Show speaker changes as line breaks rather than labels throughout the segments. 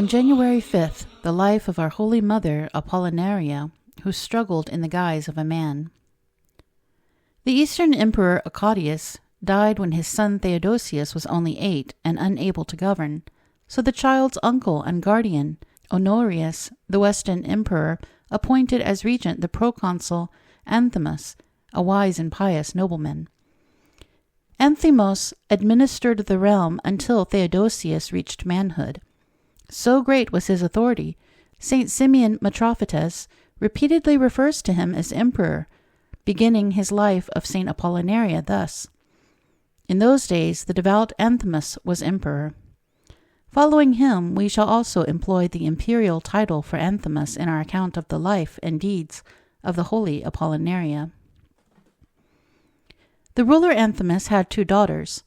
On January 5th, the life of our Holy Mother Apollinaria, who struggled in the guise of a man. The Eastern Emperor Claudius died when his son Theodosius was only 8 and unable to govern, so the child's uncle and guardian, Honorius, the Western Emperor, appointed as regent the proconsul Anthemus, a wise and pious nobleman. Anthemos administered the realm until Theodosius reached manhood. So great was his authority, St. Simeon Metrophates repeatedly refers to him as emperor, beginning his life of St. Apollinaria thus. In those days the devout Anthemus was emperor. Following him, we shall also employ the imperial title for Anthemus in our account of the life and deeds of the Holy Apollinaria. The ruler Anthemus had 2 daughters.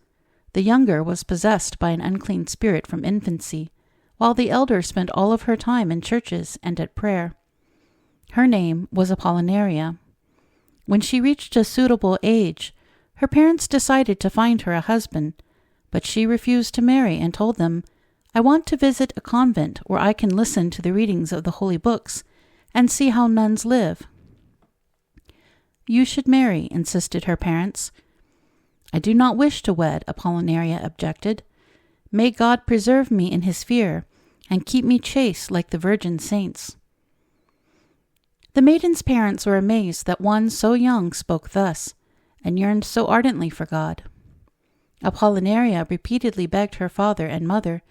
The younger was possessed by an unclean spirit from infancy, while the elder spent all of her time in churches and at prayer. Her name was Apollinaria. When she reached a suitable age, her parents decided to find her a husband, but she refused to marry and told them, "I want to visit a convent where I can listen to the readings of the holy books and see how nuns live." "You should marry," insisted her parents. "I do not wish to wed," Apollinaria objected. "May God preserve me in his fear and keep me chaste like the virgin saints." The maiden's parents were amazed that one so young spoke thus, and yearned so ardently for God. Apollinaria repeatedly begged her father and mother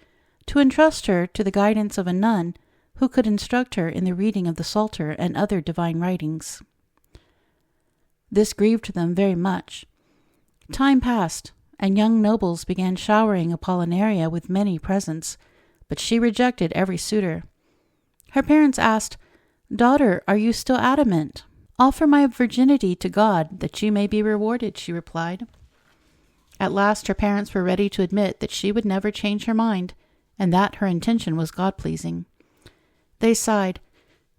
to entrust her to the guidance of a nun who could instruct her in the reading of the Psalter and other divine writings. This grieved them very much. Time passed, and young nobles began showering Apollinaria with many presents, but she rejected every suitor. Her parents asked, "Daughter, are you still adamant?" "Offer my virginity to God, that you may be rewarded," she replied. At last her parents were ready to admit that she would never change her mind, and that her intention was God-pleasing. They sighed,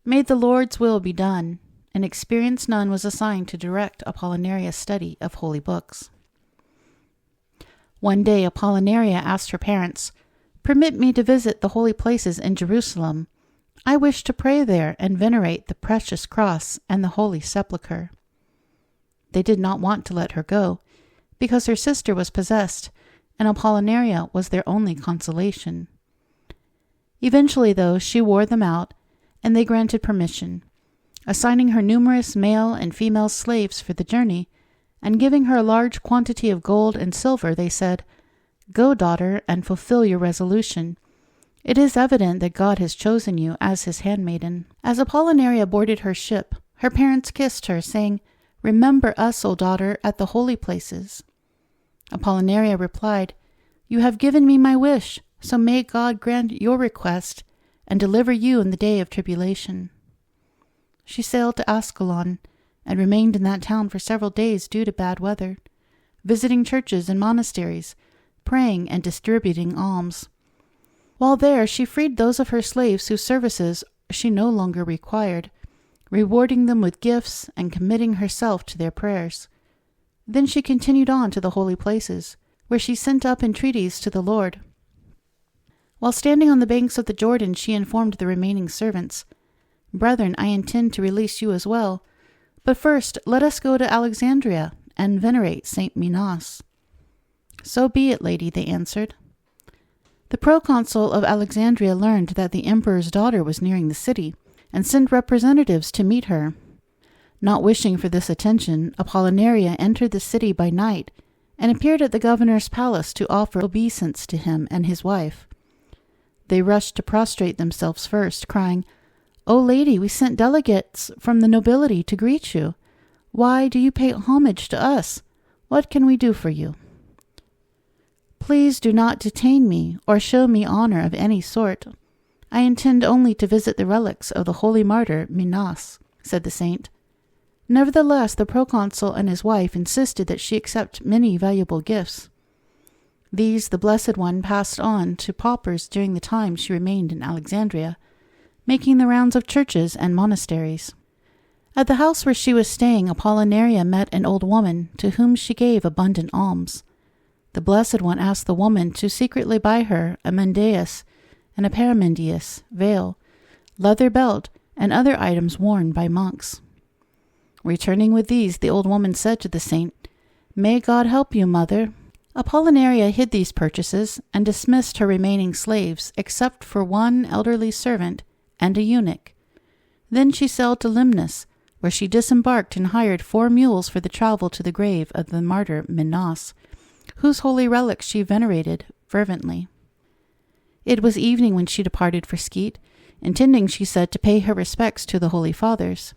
"May the Lord's will be done." An experienced nun was assigned to direct Apollinaria's study of holy books. One day Apollinaria asked her parents, "Permit me to visit the holy places in Jerusalem. I wish to pray there and venerate the precious cross and the holy sepulchre." They did not want to let her go, because her sister was possessed, and Apollinaria was their only consolation. Eventually, though, she wore them out, and they granted permission, assigning her numerous male and female slaves for the journey, and giving her a large quantity of gold and silver. They said, "Go, daughter, and fulfill your resolution. It is evident that God has chosen you as his handmaiden." As Apollinaria boarded her ship, her parents kissed her, saying, "Remember us, O daughter, at the holy places." Apollinaria replied, "You have given me my wish, so may God grant your request and deliver you in the day of tribulation." She sailed to Ascalon and remained in that town for several days due to bad weather, visiting churches and monasteries, praying and distributing alms. While there, she freed those of her slaves whose services she no longer required, rewarding them with gifts and committing herself to their prayers. Then she continued on to the holy places, where she sent up entreaties to the Lord. While standing on the banks of the Jordan, she informed the remaining servants, "Brethren, I intend to release you as well, but first let us go to Alexandria and venerate Saint Minos." "So be it, lady," they answered. The proconsul of Alexandria learned that the emperor's daughter was nearing the city, and sent representatives to meet her. Not wishing for this attention, Apollinaria entered the city by night, and appeared at the governor's palace to offer obeisance to him and his wife. They rushed to prostrate themselves first, crying, "O lady, we sent delegates from the nobility to greet you. Why do you pay homage to us? What can we do for you?" "Please do not detain me or show me honor of any sort. I intend only to visit the relics of the holy martyr Minos," said the saint. Nevertheless, the proconsul and his wife insisted that she accept many valuable gifts. These the Blessed One passed on to paupers during the time she remained in Alexandria, making the rounds of churches and monasteries. At the house where she was staying, Apollinaria met an old woman to whom she gave abundant alms. The Blessed One asked the woman to secretly buy her a mendaeus and a paramandius, veil, leather belt, and other items worn by monks. Returning with these, the old woman said to the saint, "May God help you, mother." Apollinaria hid these purchases and dismissed her remaining slaves, except for one elderly servant and a eunuch. Then she sailed to Limnus, where she disembarked and hired 4 mules for the travel to the grave of the martyr Minos, whose holy relics she venerated fervently. It was evening when she departed for Skete, intending, she said, to pay her respects to the Holy Fathers.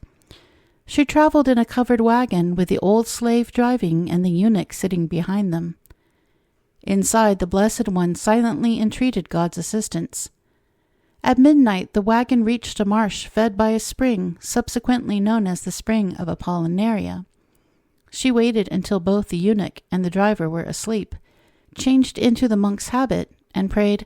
She traveled in a covered wagon with the old slave driving and the eunuch sitting behind them. Inside, the Blessed One silently entreated God's assistance. At midnight, the wagon reached a marsh fed by a spring, subsequently known as the Spring of Apollinaria. She waited until both the eunuch and the driver were asleep, changed into the monk's habit, and prayed,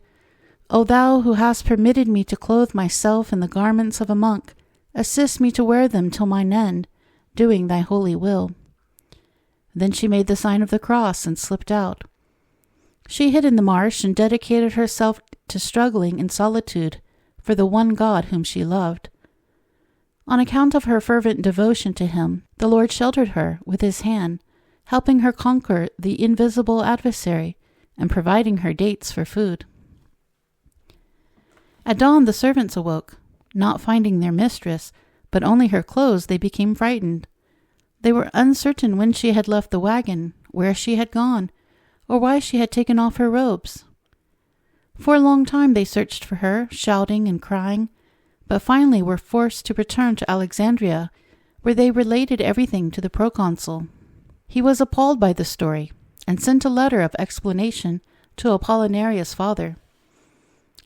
"O thou who hast permitted me to clothe myself in the garments of a monk, assist me to wear them till mine end, doing thy holy will." Then she made the sign of the cross and slipped out. She hid in the marsh and dedicated herself to struggling in solitude for the one God whom she loved. On account of her fervent devotion to him, the Lord sheltered her with his hand, helping her conquer the invisible adversary and providing her dates for food. At dawn, the servants awoke. Not finding their mistress, but only her clothes, they became frightened. They were uncertain when she had left the wagon, where she had gone, or why she had taken off her robes. For a long time they searched for her, shouting and crying, but finally were forced to return to Alexandria, where they related everything to the proconsul. He was appalled by the story, and sent a letter of explanation to Apollinaria's father.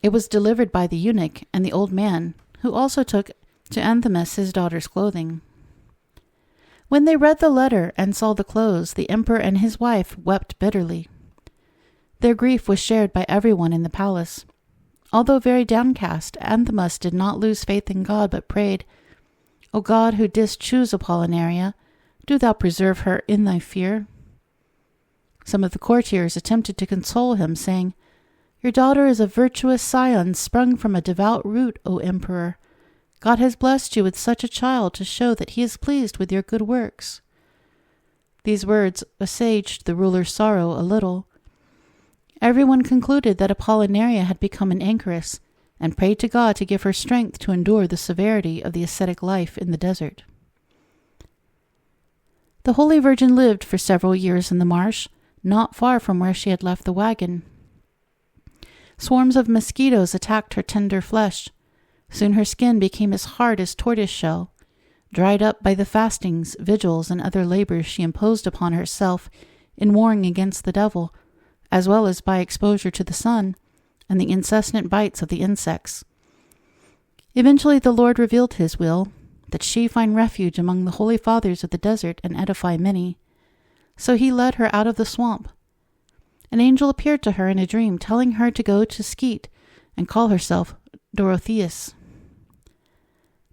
It was delivered by the eunuch and the old man, who also took to Anthimus his daughter's clothing. When they read the letter and saw the clothes, the emperor and his wife wept bitterly. Their grief was shared by everyone in the palace. Although very downcast, Anthimus did not lose faith in God, but prayed, "O God, who didst choose Apollinaria, do thou preserve her in thy fear." Some of the courtiers attempted to console him, saying, "Your daughter is a virtuous scion sprung from a devout root, O emperor. God has blessed you with such a child to show that he is pleased with your good works." These words assuaged the ruler's sorrow a little. Everyone concluded that Apollinaria had become an anchoress, and prayed to God to give her strength to endure the severity of the ascetic life in the desert. The Holy Virgin lived for several years in the marsh, not far from where she had left the wagon. Swarms of mosquitoes attacked her tender flesh. Soon her skin became as hard as tortoise shell, dried up by the fastings, vigils, and other labors she imposed upon herself in warring against the devil, as well as by exposure to the sun and the incessant bites of the insects. Eventually the Lord revealed his will, that she find refuge among the holy fathers of the desert and edify many. So he led her out of the swamp. An angel appeared to her in a dream, telling her to go to Skete and call herself Dorotheus.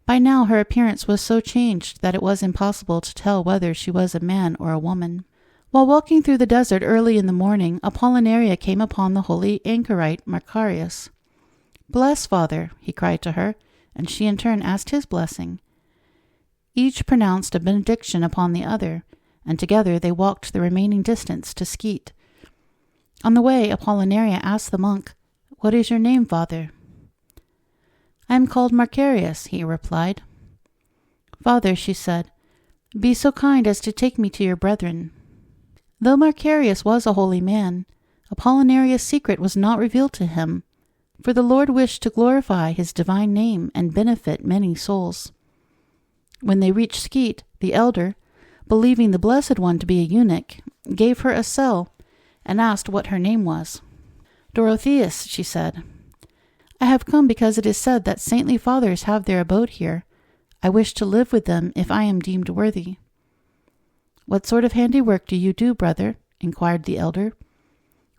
By now her appearance was so changed that it was impossible to tell whether she was a man or a woman. While walking through the desert early in the morning, Apollinaria came upon the holy anchorite Macarius. "Bless, Father," he cried to her, and she in turn asked his blessing. Each pronounced a benediction upon the other, and together they walked the remaining distance to Skete. On the way, Apollinaria asked the monk, "What is your name, Father?" "I am called Macarius," he replied. "Father," she said, "be so kind as to take me to your brethren." Though Macarius was a holy man, Apollinaria's secret was not revealed to him, for the Lord wished to glorify his divine name and benefit many souls. When they reached Skete, the elder, believing the Blessed One to be a eunuch, gave her a cell and asked what her name was. "Dorotheus," she said. "I have come because it is said that saintly fathers have their abode here. I wish to live with them if I am deemed worthy." "What sort of handiwork do you do, brother?" inquired the elder.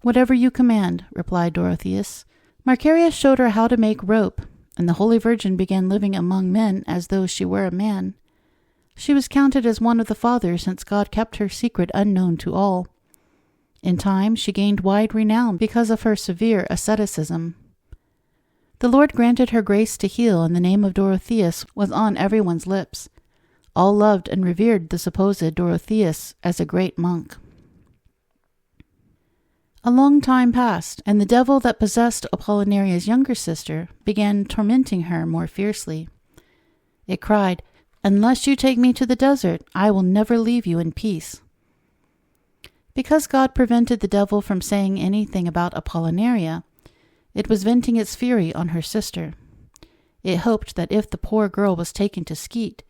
"Whatever you command," replied Dorotheus. Macarius showed her how to make rope, and the Holy Virgin began living among men as though she were a man. She was counted as one of the fathers, since God kept her secret unknown to all. In time, she gained wide renown because of her severe asceticism. The Lord granted her grace to heal, and the name of Dorotheus was on everyone's lips. All loved and revered the supposed Dorotheus as a great monk. A long time passed, and the devil that possessed Apollinaria's younger sister began tormenting her more fiercely. It cried, "Unless you take me to the desert, I will never leave you in peace." Because God prevented the devil from saying anything about Apollinaria, it was venting its fury on her sister. It hoped that if the poor girl was taken to Skete,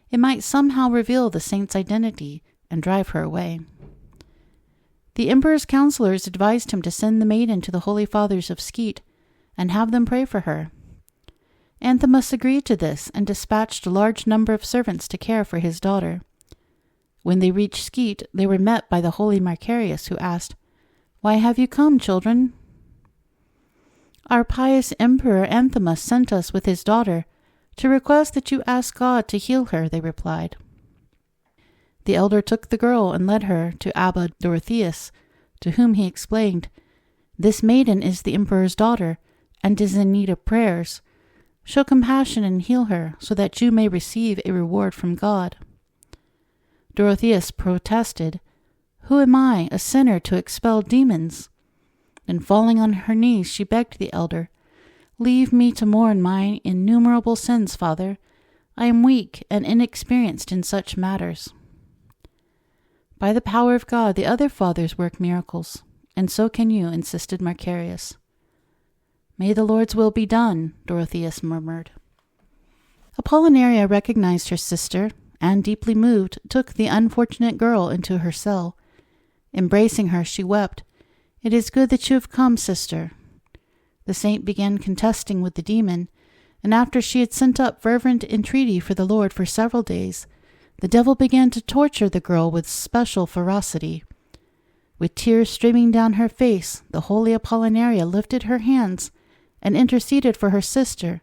it might somehow reveal the saint's identity and drive her away. The emperor's counselors advised him to send the maiden to the holy fathers of Skete and have them pray for her. Anthimus agreed to this and dispatched a large number of servants to care for his daughter. When they reached Skete, they were met by the holy Macarius, who asked, "Why have you come, children?" "Our pious Emperor Anthimus sent us with his daughter to request that you ask God to heal her," they replied. The elder took the girl and led her to Abba Dorotheus, to whom he explained, "This maiden is the emperor's daughter, and is in need of prayers. Show compassion and heal her, so that you may receive a reward from God." Dorotheus protested, "Who am I, a sinner, to expel demons?" Then falling on her knees, she begged the elder, "Leave me to mourn my innumerable sins, Father. I am weak and inexperienced in such matters." "By the power of God, the other fathers work miracles, and so can you," insisted Macarius. "May the Lord's will be done," Dorotheus murmured. Apollinaria recognized her sister, and, deeply moved, took the unfortunate girl into her cell. Embracing her, she wept, "It is good that you have come, sister." The saint began contesting with the demon, and after she had sent up fervent entreaty for the Lord for several days, the devil began to torture the girl with special ferocity. With tears streaming down her face, the holy Apollinaria lifted her hands and interceded for her sister,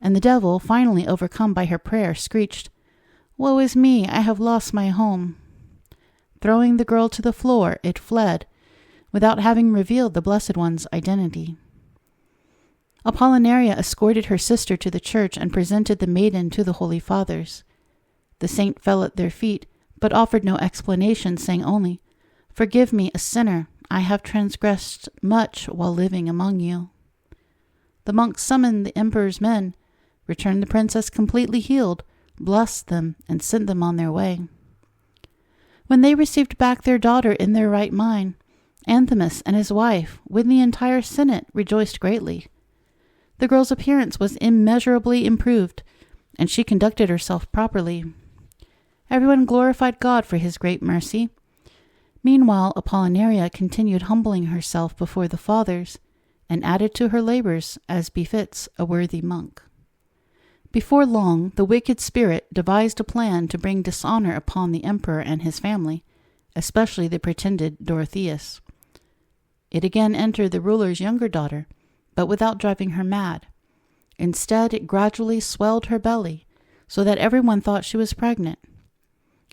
and the devil, finally overcome by her prayer, screeched, "Woe is me, I have lost my home." Throwing the girl to the floor, it fled, without having revealed the Blessed One's identity. Apollinaria escorted her sister to the church and presented the maiden to the holy fathers. The saint fell at their feet, but offered no explanation, saying only, "Forgive me, a sinner. I have transgressed much while living among you." The monks summoned the emperor's men, returned the princess completely healed, blessed them, and sent them on their way. When they received back their daughter in their right mind, Anthimus and his wife, with the entire senate, rejoiced greatly. The girl's appearance was immeasurably improved, and she conducted herself properly. Everyone glorified God for his great mercy. Meanwhile, Apollinaria continued humbling herself before the fathers, and added to her labors as befits a worthy monk. Before long, the wicked spirit devised a plan to bring dishonor upon the emperor and his family, especially the pretended Dorotheus. It again entered the ruler's younger daughter, but without driving her mad. Instead, it gradually swelled her belly, so that everyone thought she was pregnant.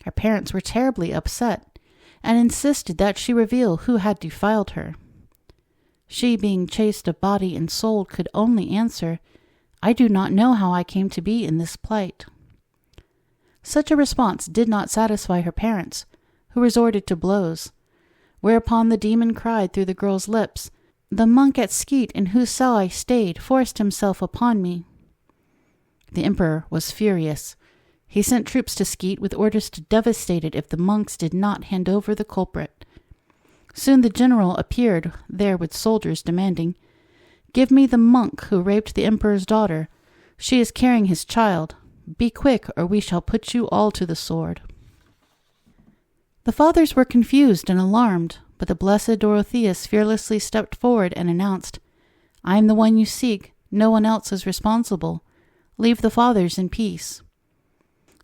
Her parents were terribly upset, and insisted that she reveal who had defiled her. She, being chaste of body and soul, could only answer, "I do not know how I came to be in this plight." Such a response did not satisfy her parents, who resorted to blows, whereupon the demon cried through the girl's lips, "The monk at Skete in whose cell I stayed forced himself upon me." The emperor was furious. He sent troops to Skete with orders to devastate it if the monks did not hand over the culprit. Soon the general appeared there with soldiers demanding, "Give me the monk who raped the emperor's daughter. She is carrying his child. Be quick, or we shall put you all to the sword." The fathers were confused and alarmed, but the blessed Dorotheus fearlessly stepped forward and announced, "I am the one you seek. No one else is responsible. Leave the fathers in peace."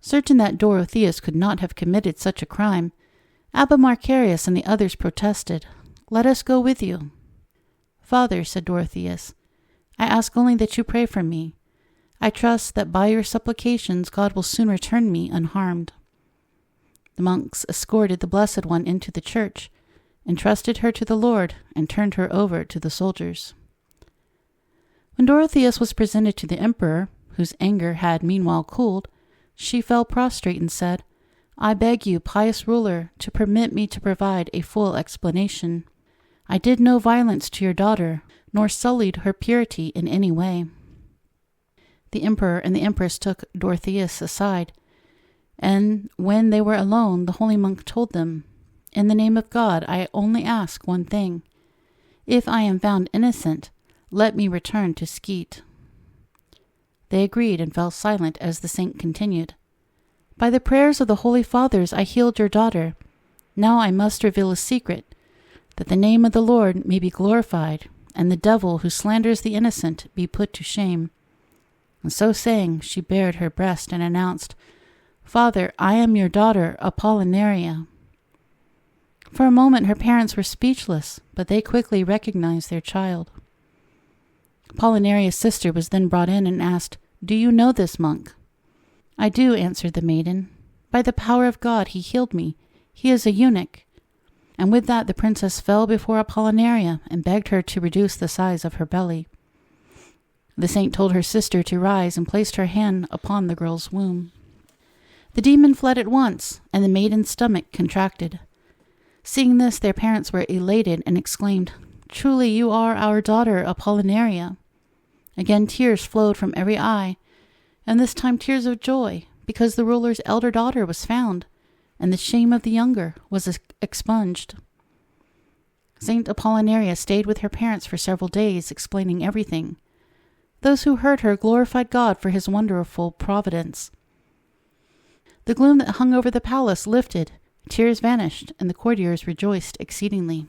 Certain that Dorotheus could not have committed such a crime, Abba Macarius and the others protested, "Let us go with you." "Father," said Dorotheus, "I ask only that you pray for me. I trust that by your supplications God will soon return me unharmed." The monks escorted the Blessed One into the church, entrusted her to the Lord, and turned her over to the soldiers. When Dorotheus was presented to the emperor, whose anger had meanwhile cooled, she fell prostrate and said, "I beg you, pious ruler, to permit me to provide a full explanation. I did no violence to your daughter, nor sullied her purity in any way." The emperor and the empress took Dorotheus aside, and when they were alone, the holy monk told them, "In the name of God, I only ask one thing. If I am found innocent, let me return to Skete." They agreed and fell silent as the saint continued, "By the prayers of the Holy Fathers I healed your daughter. Now I must reveal a secret, that the name of the Lord may be glorified, and the devil who slanders the innocent be put to shame." And so saying, she bared her breast and announced, "Father, I am your daughter, Apollinaria." For a moment her parents were speechless, but they quickly recognized their child. Apollinaria's sister was then brought in and asked, "Do you know this monk?" "I do," answered the maiden. "By the power of God he healed me. He is a eunuch." And with that the princess fell before Apollinaria and begged her to reduce the size of her belly. The saint told her sister to rise and placed her hand upon the girl's womb. The demon fled at once, and the maiden's stomach contracted. Seeing this, their parents were elated and exclaimed, "Truly you are our daughter Apollinaria." Again tears flowed from every eye, and this time tears of joy, because the ruler's elder daughter was found, and the shame of the younger was expunged. Saint Apollinaria stayed with her parents for several days, explaining everything. Those who heard her glorified God for his wonderful providence. The gloom that hung over the palace lifted, tears vanished, and the courtiers rejoiced exceedingly.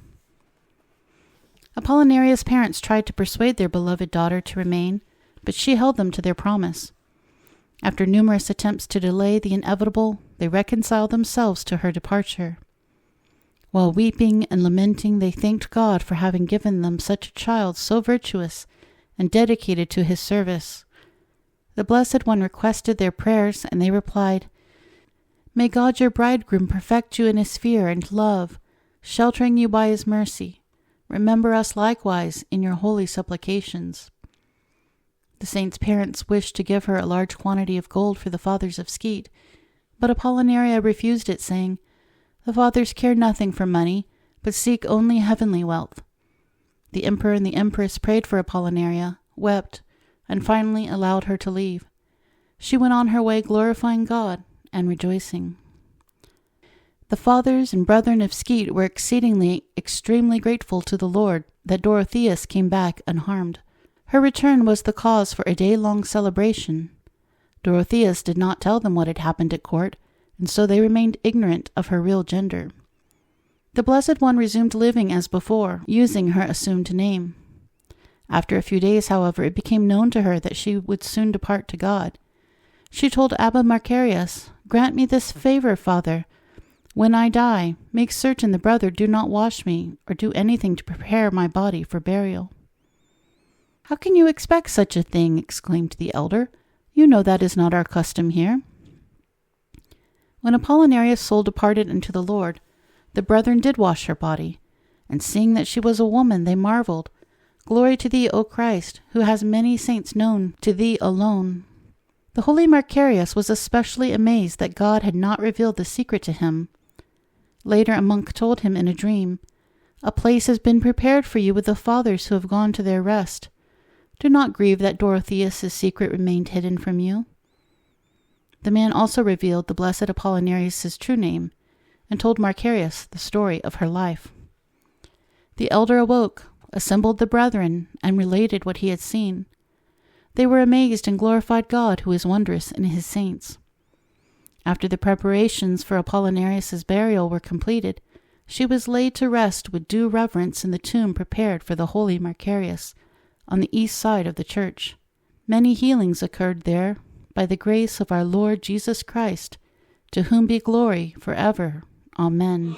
Apollinaria's parents tried to persuade their beloved daughter to remain, but she held them to their promise. After numerous attempts to delay the inevitable, they reconciled themselves to her departure. While weeping and lamenting, they thanked God for having given them such a child so virtuous and dedicated to his service. The Blessed One requested their prayers, and they replied, "May God your bridegroom perfect you in his fear and love, sheltering you by his mercy. Remember us likewise in your holy supplications." The saint's parents wished to give her a large quantity of gold for the fathers of Skete, but Apollinaria refused it, saying, "The fathers care nothing for money, but seek only heavenly wealth." The emperor and the empress prayed for Apollinaria, wept, and finally allowed her to leave. She went on her way glorifying God and rejoicing. The fathers and brethren of Skete were extremely grateful to the Lord that Dorotheus came back unharmed. Her return was the cause for a day-long celebration. Dorotheus did not tell them what had happened at court, and so they remained ignorant of her real gender. The Blessed One resumed living as before, using her assumed name. After a few days, however, it became known to her that she would soon depart to God. She told Abba Macarius, "Grant me this favor, Father. When I die, make certain the brother do not wash me or do anything to prepare my body for burial." "How can you expect such a thing?" exclaimed the elder. "You know that is not our custom here." When Apollinaria's soul departed unto the Lord, the brethren did wash her body, and seeing that she was a woman, they marveled. "Glory to thee, O Christ, who has many saints known to thee alone." The holy Macarius was especially amazed that God had not revealed the secret to him. Later a monk told him in a dream, "A place has been prepared for you with the fathers who have gone to their rest. Do not grieve that Dorotheus' secret remained hidden from you." The man also revealed the blessed Apollinarius' true name, and told Macarius the story of her life. The elder awoke, assembled the brethren, and related what he had seen. They were amazed and glorified God, who is wondrous in his saints. After the preparations for Apollinarius' burial were completed, she was laid to rest with due reverence in the tomb prepared for the holy Macarius, on the east side of the church. Many healings occurred there, by the grace of our Lord Jesus Christ, to whom be glory forever. Amen.